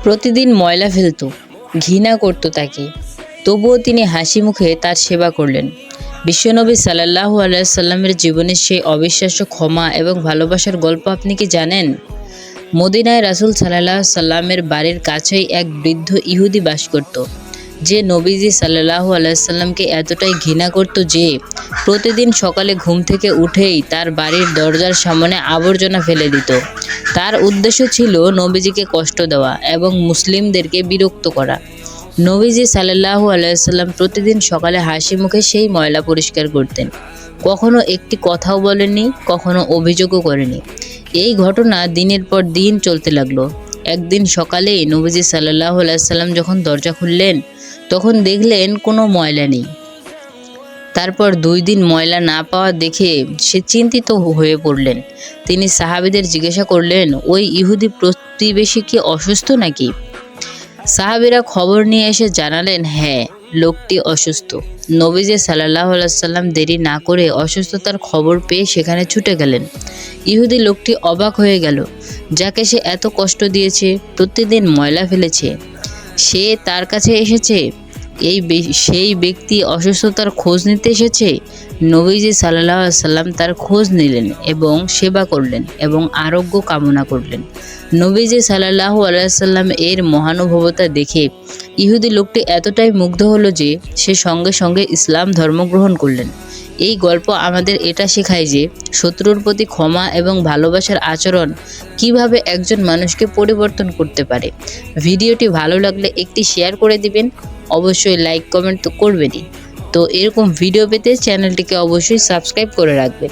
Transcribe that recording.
প্রতিদিন ময়লা ফেলত, ঘৃণা করত তাকে। তবুও তিনি হাসি মুখে তার সেবা করলেন। বিশ্বনবী সাল্লাল্লাহু আলাইহি সাল্লামের জীবনের সেই অবিশ্বাস্য ক্ষমা এবং ভালোবাসার গল্প আপনি কি জানেন? মদিনায় রাসূল সাল্লাল্লাহু আলাইহি সাল্লামের বাড়ির কাছেই এক বৃদ্ধ ইহুদি বাস করত, যে নবীজি সাল্লাল্লাহু আলাইহি সাল্লামকে এতটাই ঘৃণা করত যে প্রতিদিন সকালে ঘুম থেকে উঠেই তার বাড়ির দরজার সামনে আবর্জনা ফেলে দিত। তার উদ্দেশ্য ছিল নবীজিকে কষ্ট দেওয়া এবং মুসলিমদেরকে বিরক্ত করা। নবীজি সাল্লাল্লাহু আলাইহি সাল্লাম প্রতিদিন সকালে হাসি মুখে সেই ময়লা পরিষ্কার করতেন। কখনো একটি কথাও বলেননি, কখনো অভিযোগও করেনি। এই ঘটনা দিনের পর দিন চলতে লাগলো। একদিন সকালেই নবীজি সাল্লাল্লাহু আলাইহি সাল্লাম যখন দরজা খুললেন, তখন দেখলেন কোনো ময়লা নেই। তারপর 2 দিন ময়লা না পাওয়া দেখে সে চিন্তিত হয়ে পড়লেন। তিনি সাহাবীদের জিজ্ঞাসা করলেন, ওই ইহুদি প্রতিবেশী কি অসুস্থ নাকি? সাহাবীরা খবর নিয়ে এসে জানালেন, হ্যাঁ, লোকটি অসুস্থ। নবীজি সাল্লাল্লাহু আলাইহি সাল্লাম দেরি না করে অসুস্থতার খবর পেয়ে সেখানে ছুটে গেলেন। ইহুদি লোকটি অবাক হয়ে গেল। যাকে সে এত কষ্ট দিয়েছে, প্রতিদিন ময়লা ফেলেছে, সে তার কাছে এসেছে। সেই ব্যক্তি অসুস্থতার খোঁজ নিতে এসেছে। নবীজি সাল্লাল্লাহু আলাইহি সাল্লাম তার খোঁজ নিলেন এবং সেবা করলেন এবং আরোগ্য কামনা করলেন। নবীজি সাল্লাল্লাহু আলাইহি সাল্লাম এর মহানুভবতা দেখে ইহুদি লোকটি এতটাই মুগ্ধ হলো যে সে সঙ্গে সঙ্গে ইসলাম ধর্ম গ্রহণ করলেন। এই গল্প আমাদের এটা শেখায় যে শত্রুর প্রতি ক্ষমা এবং ভালোবাসার আচরণ কিভাবে একজন মানুষকে পরিবর্তন করতে পারে। ভিডিওটি ভালো লাগলে একটি শেয়ার করে দিবেন, অবশ্যই লাইক কমেন্ট তো করবেনই। তো এরকম ভিডিও পেতে চ্যানেলটিকে অবশ্যই সাবস্ক্রাইব করে রাখবেন।